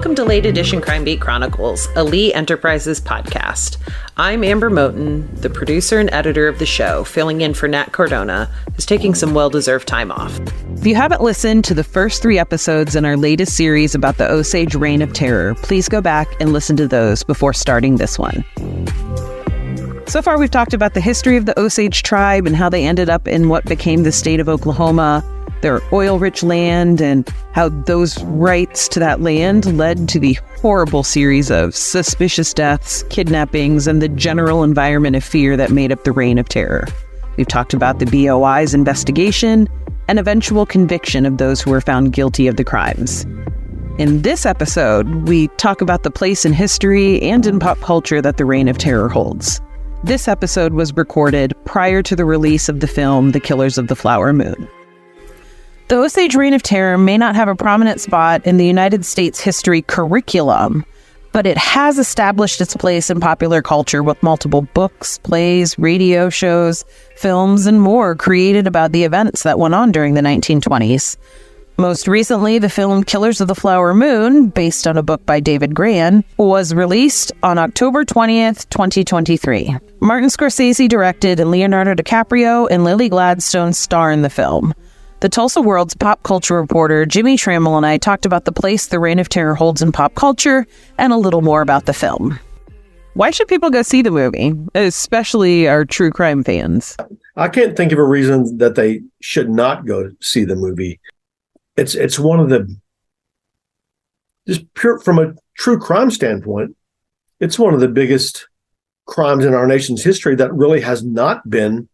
Welcome to Late Edition Crime Beat Chronicles, a Lee Enterprises podcast. I'm Ambre Moton, the producer and editor of the show, filling in for Nat Cardona, who's taking some well-deserved time off. If you haven't listened to the first 3 episodes in our latest series about the Osage Reign of Terror, please go back and listen to those before starting this one. So far, we've talked about the history of the Osage tribe and how they ended up in what became the state of Oklahoma, their oil-rich land, and how those rights to that land led to the horrible series of suspicious deaths, kidnappings, and the general environment of fear that made up the Reign of Terror. We've talked about the BOI's investigation and eventual conviction of those who were found guilty of the crimes. In this episode, we talk about the place in history and in pop culture that the Reign of Terror holds. This episode was recorded prior to the release of the film The Killers of the Flower Moon. The Osage Reign of Terror may not have a prominent spot in the United States history curriculum, but it has established its place in popular culture with multiple books, plays, radio shows, films, and more created about the events that went on during the 1920s. Most recently, the film Killers of the Flower Moon, based on a book by David Grann, was released on October 20th, 2023. Martin Scorsese directed, and Leonardo DiCaprio and Lily Gladstone star in the film. The Tulsa World's pop culture reporter Jimmie Tramel and I talked about the place the Reign of Terror holds in pop culture and a little more about the film. Why should people go see the movie, especially our true crime fans? I can't think of a reason that they should not go see the movie. It's one of the, just pure from a true crime standpoint, it's one of the biggest crimes in our nation's history that really has not been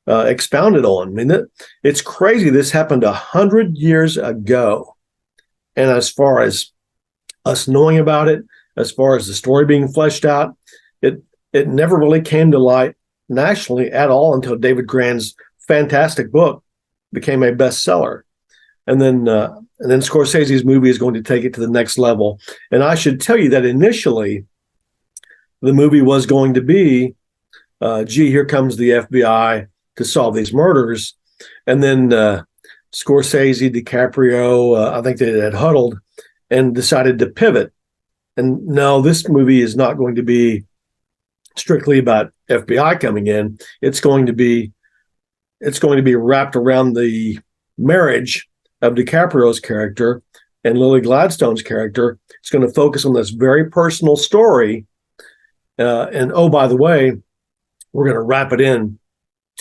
expounded on. I mean, it's crazy. This happened 100 years ago. And as far as us knowing about it, as far as the story being fleshed out, it never really came to light nationally at all until David Grann's fantastic book became a bestseller. And then Scorsese's movie is going to take it to the next level. And I should tell you that initially, the movie was going to be, here comes the FBI to solve these murders. And then Scorsese, DiCaprio, I think they had huddled and decided to pivot. And no, this movie is not going to be strictly about FBI coming in. It's going to be wrapped around the marriage of DiCaprio's character and Lily Gladstone's character. It's going to focus on this very personal story. And oh, by the way, we're going to wrap it in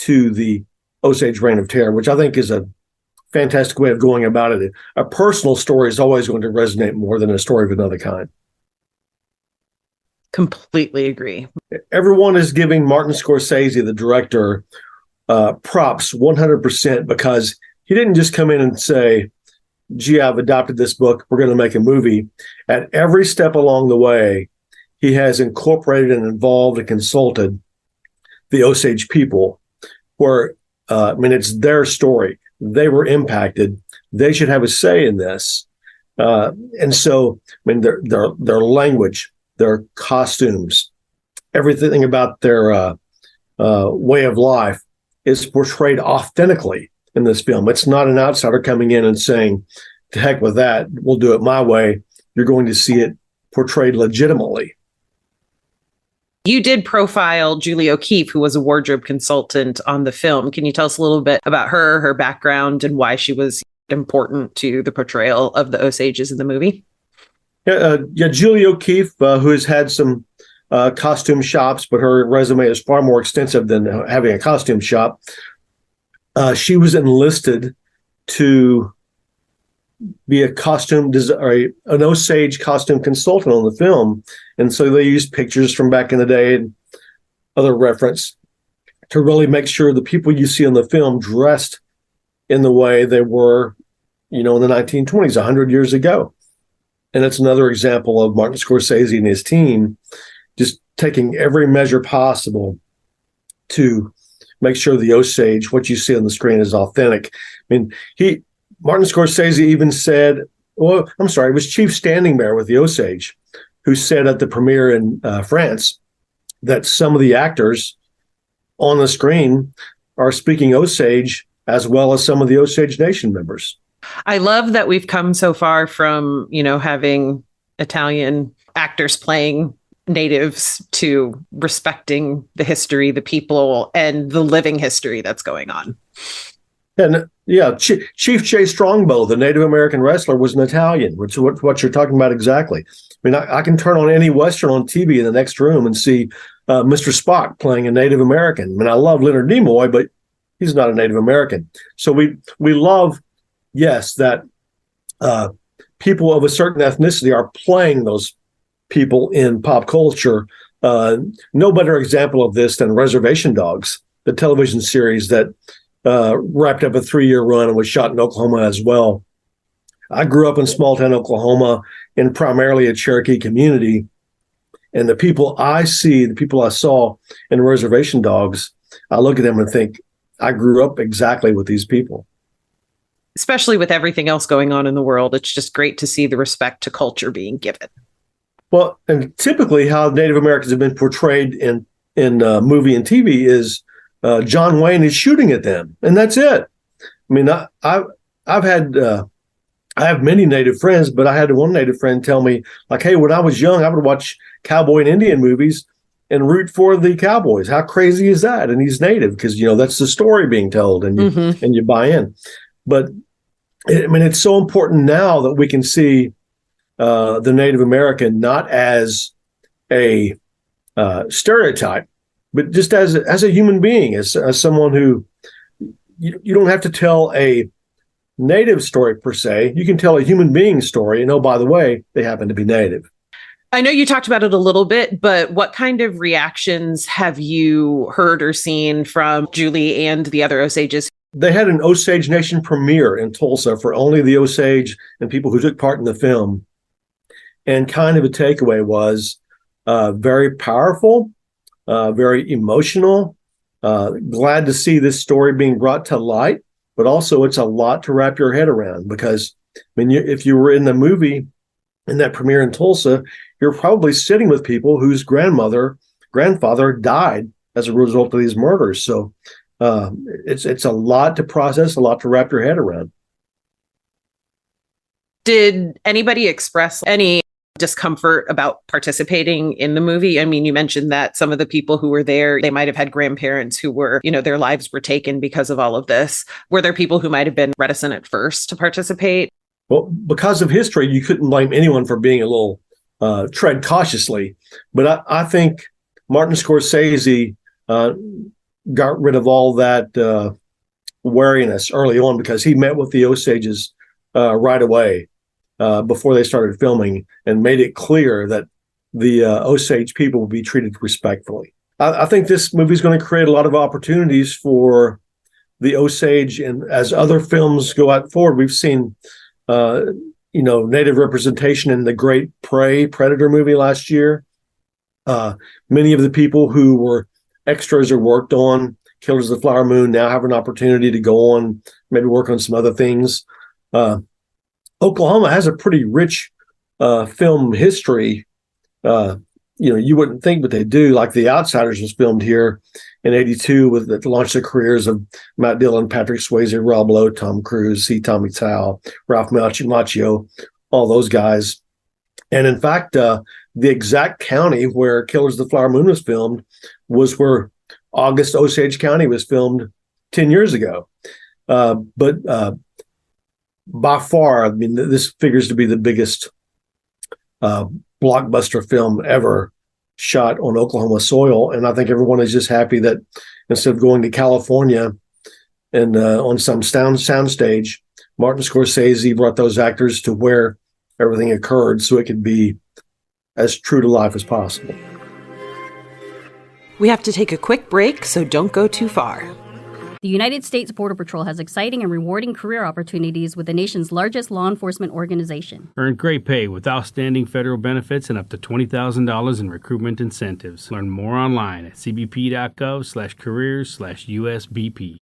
to the Osage Reign of Terror, which I think is a fantastic way of going about it. A personal story is always going to resonate more than a story of another kind. Completely agree. Everyone is giving Martin Scorsese, the director, props 100% because he didn't just come in and say, gee, I've adopted this book, we're going to make a movie. At every step along the way, he has incorporated and involved and consulted the Osage people, where, it's their story. They were impacted. They should have a say in this. And so, their language, their costumes, everything about their way of life is portrayed authentically in this film. It's not an outsider coming in and saying, to heck with that, we'll do it my way. You're going to see it portrayed legitimately. You did profile Julie O'Keefe, who was a wardrobe consultant on the film. Can you tell us a little bit about her background, and why she was important to the portrayal of the Osages in the movie? Yeah, Julie O'Keefe, who has had some costume shops, but her resume is far more extensive than having a costume shop. She was enlisted to be an Osage costume consultant on the film. And so they used pictures from back in the day and other reference to really make sure the people you see in the film dressed in the way they were, in the 1920s, 100 years ago. And it's another example of Martin Scorsese and his team just taking every measure possible to make sure the Osage, what you see on the screen, is authentic. Martin Scorsese even said, it was Chief Standing Bear with the Osage, who said at the premiere in France that some of the actors on the screen are speaking Osage as well as some of the Osage Nation members. I love that we've come so far from, having Italian actors playing natives to respecting the history, the people, and the living history that's going on. And yeah, Chief Jay Strongbow, the Native American wrestler, was an Italian, which is what you're talking about exactly. I mean, I can turn on any Western on TV in the next room and see Mr. Spock playing a Native American. I mean, I love Leonard Nimoy, but he's not a Native American. So we love, yes, that people of a certain ethnicity are playing those people in pop culture. No better example of this than Reservation Dogs, the television series that wrapped up a 3-year run and was shot in Oklahoma as well. I grew up in small town Oklahoma in primarily a Cherokee community. And the people I saw in Reservation Dogs, I look at them and think, I grew up exactly with these people. Especially with everything else going on in the world, it's just great to see the respect to culture being given. Well, and typically how Native Americans have been portrayed in movie and TV is John Wayne is shooting at them, and that's it. I mean, I have many Native friends, but I had one Native friend tell me, like, hey, when I was young, I would watch cowboy and Indian movies and root for the cowboys. How crazy is that? And he's Native because, that's the story being told, and you buy in. But I mean, it's so important now that we can see the Native American not as a stereotype, but just as a human being, as someone who you don't have to tell a Native story per se. You can tell a human being story. And oh, by the way, they happen to be Native. I know you talked about it a little bit, but what kind of reactions have you heard or seen from Julie and the other Osages? They had an Osage Nation premiere in Tulsa for only the Osage and people who took part in the film. And kind of a takeaway was very powerful, very emotional, glad to see this story being brought to light, but also it's a lot to wrap your head around because, I mean, if you were in the movie in that premiere in Tulsa, you're probably sitting with people whose grandfather died as a result of these murders. So it's a lot to process, a lot to wrap your head around. Did anybody express any discomfort about participating in the movie? I mean, you mentioned that some of the people who were there, they might have had grandparents who were, their lives were taken because of all of this. Were there people who might have been reticent at first to participate? Well, because of history, you couldn't blame anyone for being a little tread cautiously. But I think Martin Scorsese got rid of all that wariness early on because he met with the Osages right away before they started filming and made it clear that the Osage people will be treated respectfully. I think this movie is going to create a lot of opportunities for the Osage, and as other films go out forward, we've seen Native representation in the Great Prey Predator movie last year. Many of the people who were extras or worked on Killers of the Flower Moon now have an opportunity to go on, maybe work on some other things. Oklahoma has a pretty rich film history. You wouldn't think, but they do. Like The Outsiders was filmed here in '82 that launched the careers of Matt Dillon, Patrick Swayze, Rob Lowe, Tom Cruise, C. Tommy Tao, Ralph Macchio, all those guys. And in fact, the exact county where Killers of the Flower Moon was filmed was where August Osage County was filmed 10 years ago. But by far, I mean, this figures to be the biggest blockbuster film ever shot on Oklahoma soil. And I think everyone is just happy that instead of going to California and on some soundstage, Martin Scorsese brought those actors to where everything occurred so it could be as true to life as possible. We have to take a quick break, so don't go too far. The United States Border Patrol has exciting and rewarding career opportunities with the nation's largest law enforcement organization. Earn great pay with outstanding federal benefits and up to $20,000 in recruitment incentives. Learn more online at cbp.gov/careers/USBP.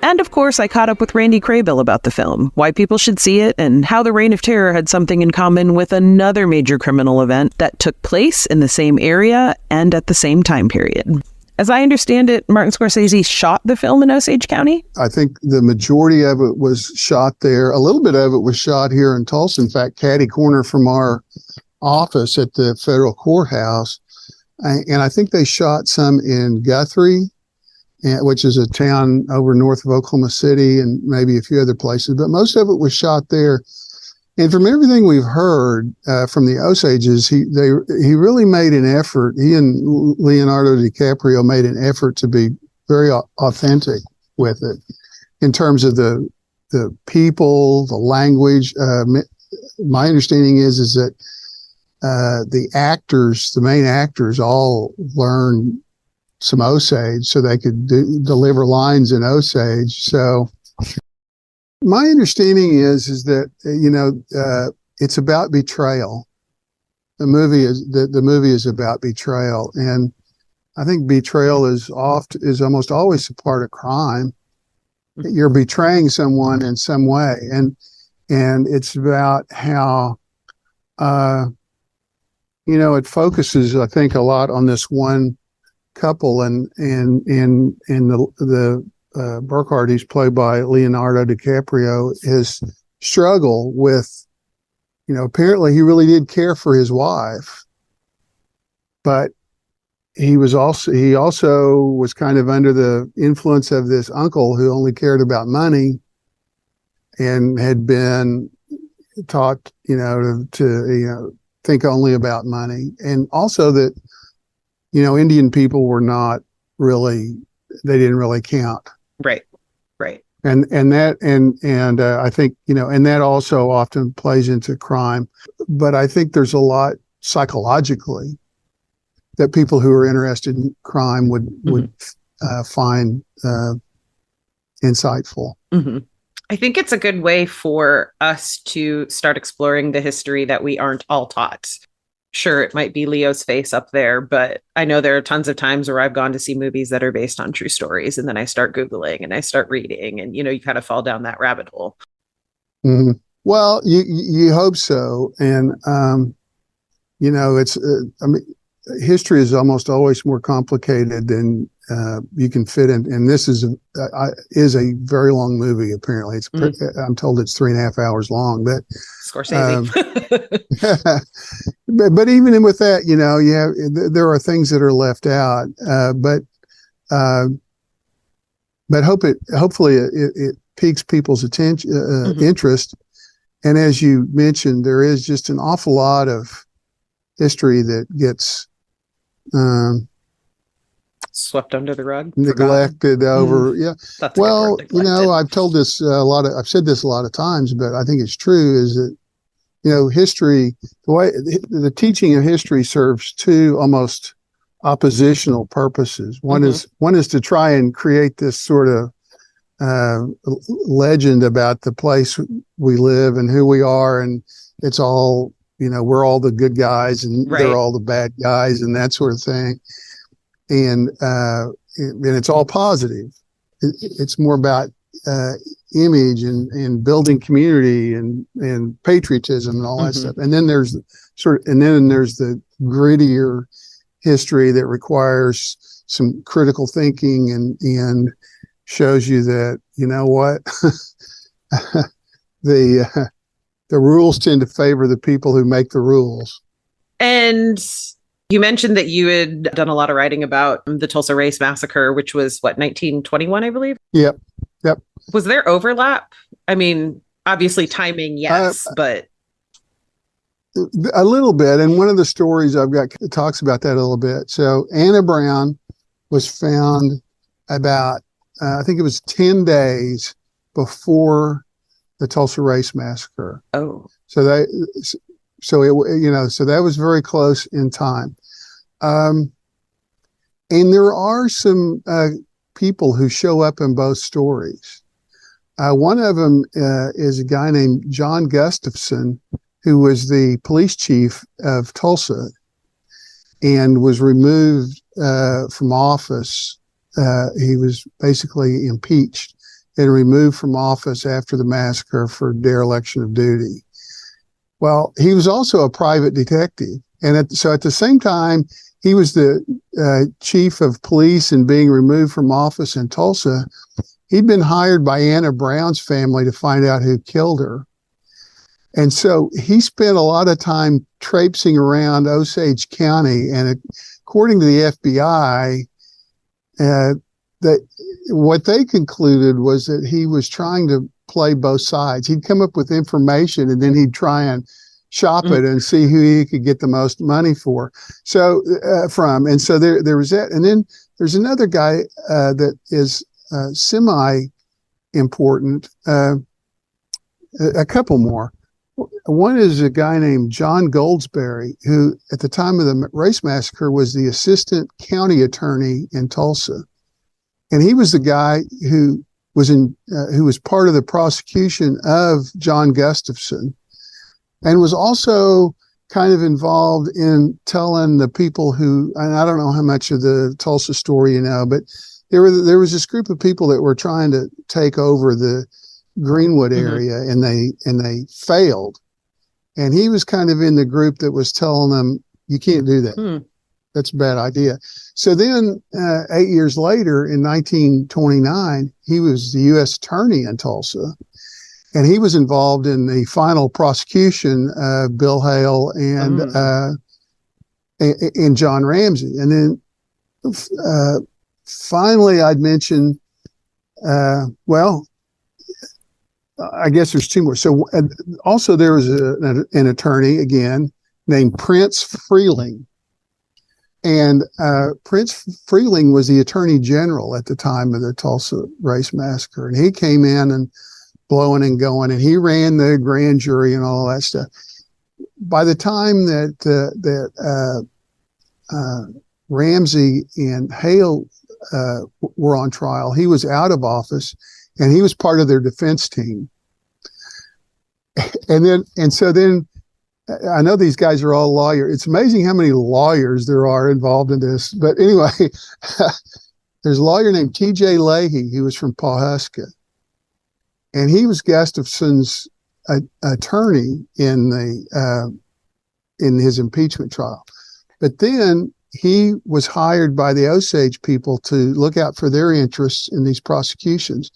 And of course, I caught up with Randy Krehbiel about the film, why people should see it, and how the Reign of Terror had something in common with another major criminal event that took place in the same area and at the same time period. as I understand it, Martin Scorsese shot the film in Osage County? I think the majority of it was shot there. A little bit of it was shot here in Tulsa. In fact, catty corner from our office at the federal courthouse. And I think they shot some in Guthrie, which is a town over north of Oklahoma City, and maybe a few other places. But most of it was shot there. And from everything we've heard from the Osages, he really made an effort. He and Leonardo DiCaprio made an effort to be very authentic with it in terms of the people, the language. My understanding is that the main actors, all learned some Osage so they could deliver lines in Osage. So my understanding is that it's about betrayal. The movie is about betrayal, and I think betrayal is almost always a part of crime. You're betraying someone in some way, and it's about how it focuses, I think, a lot on this one couple, and the Burkhart, who's played by Leonardo DiCaprio, his struggle with, apparently he really did care for his wife, but he also was kind of under the influence of this uncle who only cared about money and had been taught, to think only about money. And also that, Indian people were not really, they didn't really count. Right. And I think, and that also often plays into crime. But I think there's a lot psychologically that people who are interested in crime would find insightful. Mm-hmm. I think it's a good way for us to start exploring the history that we aren't all taught. Sure, it might be Leo's face up there, but I know there are tons of times where I've gone to see movies that are based on true stories, and then I start Googling and I start reading, and, you kind of fall down that rabbit hole. Mm-hmm. Well, you hope so. And, it's, history is almost always more complicated than you can fit in. And this is a very long movie. Apparently, I'm told it's 3.5 hours long. But Scorsese. But even with that, there are things that are left out. But hopefully it piques people's attention, interest. And as you mentioned, there is just an awful lot of history that gets swept under the rug, neglected over. Yeah. That's well, I've told this I've said this a lot of times, but I think it's true, is that, history, the way the teaching of history serves two almost oppositional purposes. One is to try and create this sort of legend about the place we live and who we are, and it's all, we're all the good guys and they're all the bad guys and that sort of thing. And it's all positive. It's more about image and building community and patriotism and all that stuff. And then there's the grittier history that requires some critical thinking and shows you that, the rules tend to favor the people who make the rules. And you mentioned that you had done a lot of writing about the Tulsa Race Massacre, which was 1921, I believe? Yep. Was there overlap? I mean, obviously timing, yes, but a little bit. And one of the stories I've got talks about that a little bit. So Anna Brown was found about, I think it was 10 days before the Tulsa Race Massacre. Oh. So that was very close in time. And there are some people who show up in both stories. One of them is a guy named John Gustafson, who was the police chief of Tulsa and was removed from office. He was basically impeached and removed from office after the massacre for dereliction of duty. Well, he was also a private detective. And so at the same time, he was the chief of police and being removed from office in Tulsa. He'd been hired by Anna Brown's family to find out who killed her. And so he spent a lot of time traipsing around Osage County. And according to the FBI, that what they concluded was that he was trying to play both sides. He'd come up with information and then he'd try and shop it and see who he could get the most money for. So and so there was that. And then there's another guy that is semi-important, a couple more. One is a guy named John Goldsberry, who at the time of the race massacre was the assistant county attorney in Tulsa. And he was the guy who was part of the prosecution of John Gustafson, and was also kind of involved in telling the people who, and I don't know how much of the Tulsa story you know, but there was this group of people that were trying to take over the Greenwood area, and they failed. And he was kind of in the group that was telling them, you can't do that. That's a bad idea. So then 8 years later, in 1929, he was the U.S. attorney in Tulsa. And he was involved in the final prosecution of Bill Hale and John Ramsey. And then finally, I'd mention, I guess there's two more. So also there was an attorney, again, named Prince Freeling. And Prince Freeling was the attorney general at the time of the Tulsa race massacre. And he came in and blowing and going, and he ran the grand jury and all that stuff. By the time that Ramsey and Hale were on trial, he was out of office, and he was part of their defense team. And so then I know these guys are all lawyers. It's amazing how many lawyers there are involved in this. But anyway, there's a lawyer named T.J. Leahy, who was from Pawhuska. And he was Gustafson's attorney in his impeachment trial. But then he was hired by the Osage people to look out for their interests in these prosecutions.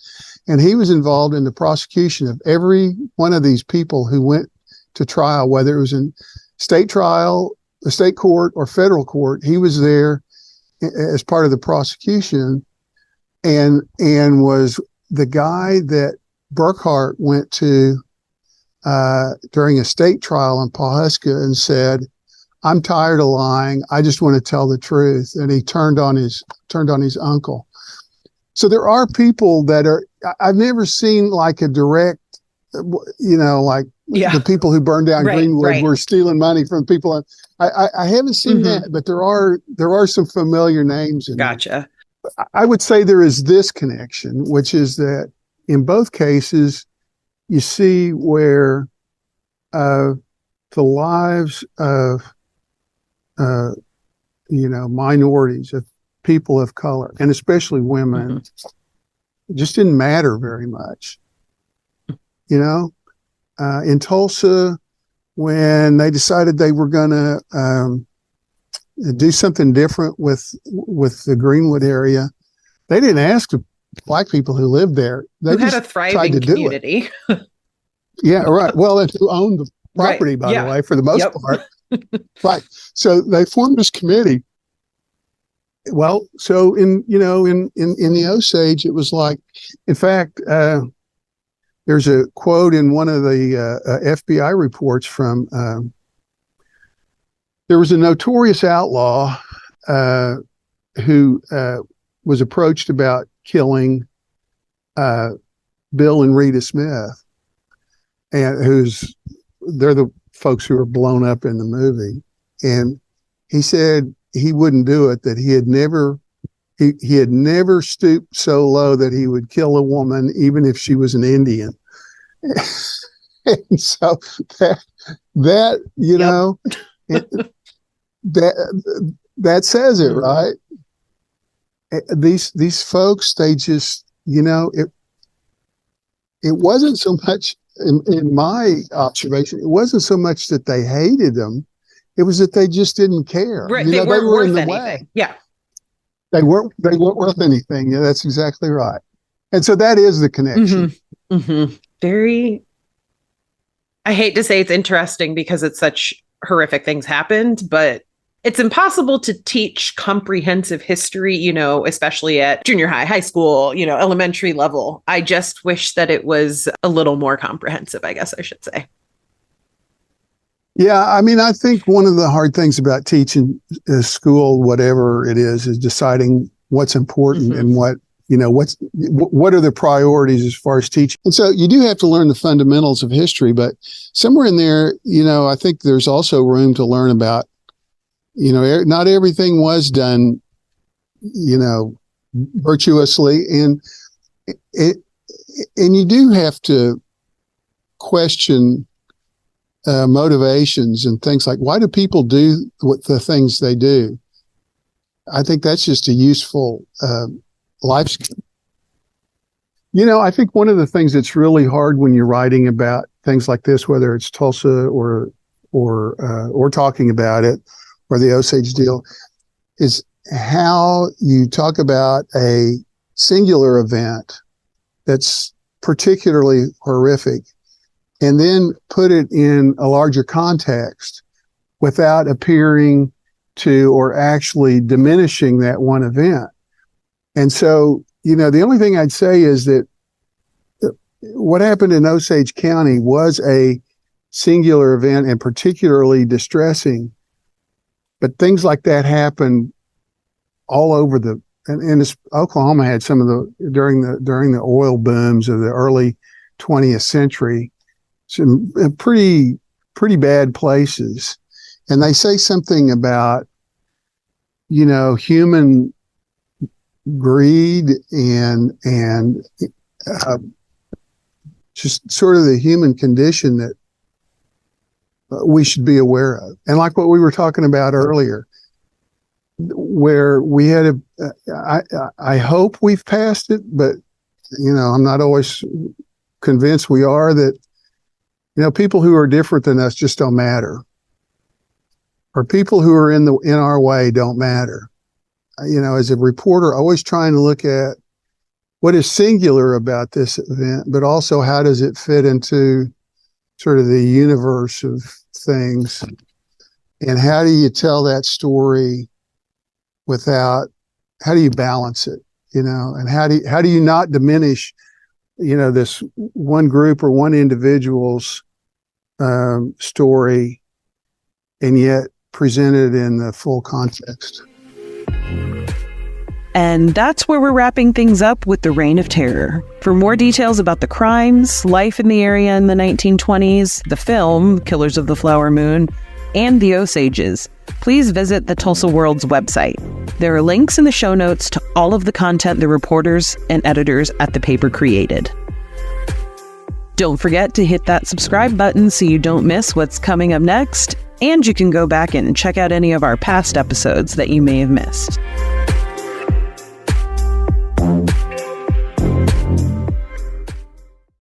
And he was involved in the prosecution of every one of these people who went to trial, whether it was in state trial, the state court, or federal court. He was there as part of the prosecution, and was the guy that Burkhart went to during a state trial in Pawhuska and said, "I'm tired of lying. I just want to tell the truth." And he turned on his uncle. So there are people that are, I've never seen like a direct, the people who burned down Greenwood were stealing money from people. I haven't seen that, but there are some familiar names in Gotcha. there. I would say there is this connection, which is that in both cases, you see where the lives of minorities, of people of color, and especially women, just didn't matter very much. In Tulsa, when they decided they were going to do something different with the Greenwood area, they didn't ask the Black people who lived there. They had a thriving community. Yeah, right. Well, and who owned the property, by the way, for the most part. Right. So they formed this committee. Well, so in the Osage, it was like, in fact, there's a quote in one of the FBI reports from, there was a notorious outlaw who was approached about killing Bill and Rita Smith, and they're the folks who were blown up in the movie. And he said he wouldn't do it, that he had never stooped so low that he would kill a woman, even if she was an Indian. And so that that says it, right? These folks, they just, it wasn't so much, in my observation, it wasn't so much that they hated them. It was that they just didn't care. Right. You They know, weren't were in worth the anything. way. Yeah. They weren't worth anything. Yeah, that's exactly right. And so that is the connection. Very, I hate to say it's interesting because it's such horrific things happened, but it's impossible to teach comprehensive history, you know, especially at junior high school, you know, elementary level. I just wish that it was a little more comprehensive, I guess I should say. Yeah, I mean, I think one of the hard things about teaching school, whatever it is deciding what's important and what are the priorities as far as teaching. And so you do have to learn the fundamentals of history, but somewhere in there, you know, I think there's also room to learn about, you know, not everything was done, you know, virtuously. And you do have to question motivations and things like, why do people do what the things they do? I think that's just a useful life skill. You know, I think one of the things that's really hard when you're writing about things like this, whether it's Tulsa or talking about it or the Osage deal, is how you talk about a singular event that's particularly horrific and then put it in a larger context without appearing to or actually diminishing that one event. And so, you know, the only thing I'd say is that what happened in Osage County was a singular event and particularly distressing, but things like that happened all over and Oklahoma had some of during the oil booms of the early 20th century, some pretty bad places. And they say something about, you know, human greed and just sort of the human condition that we should be aware of. And like what we were talking about earlier, where we had I hope we've passed it, but, you know, I'm not always convinced we are, that, you know, people who are different than us just don't matter. Or people who are in our way don't matter. You know, as a reporter, always trying to look at what is singular about this event, but also how does it fit into sort of the universe of things, and how do you tell that story how do you balance it, you know, and how do you not diminish, you know, this one group or one individual's story, and yet present it in the full context. And that's where we're wrapping things up with the Reign of Terror. For more details about the crimes, life in the area in the 1920s, the film, Killers of the Flower Moon, and the Osages, please visit the Tulsa World's website. There are links in the show notes to all of the content the reporters and editors at the paper created. Don't forget to hit that subscribe button so you don't miss what's coming up next, and you can go back and check out any of our past episodes that you may have missed.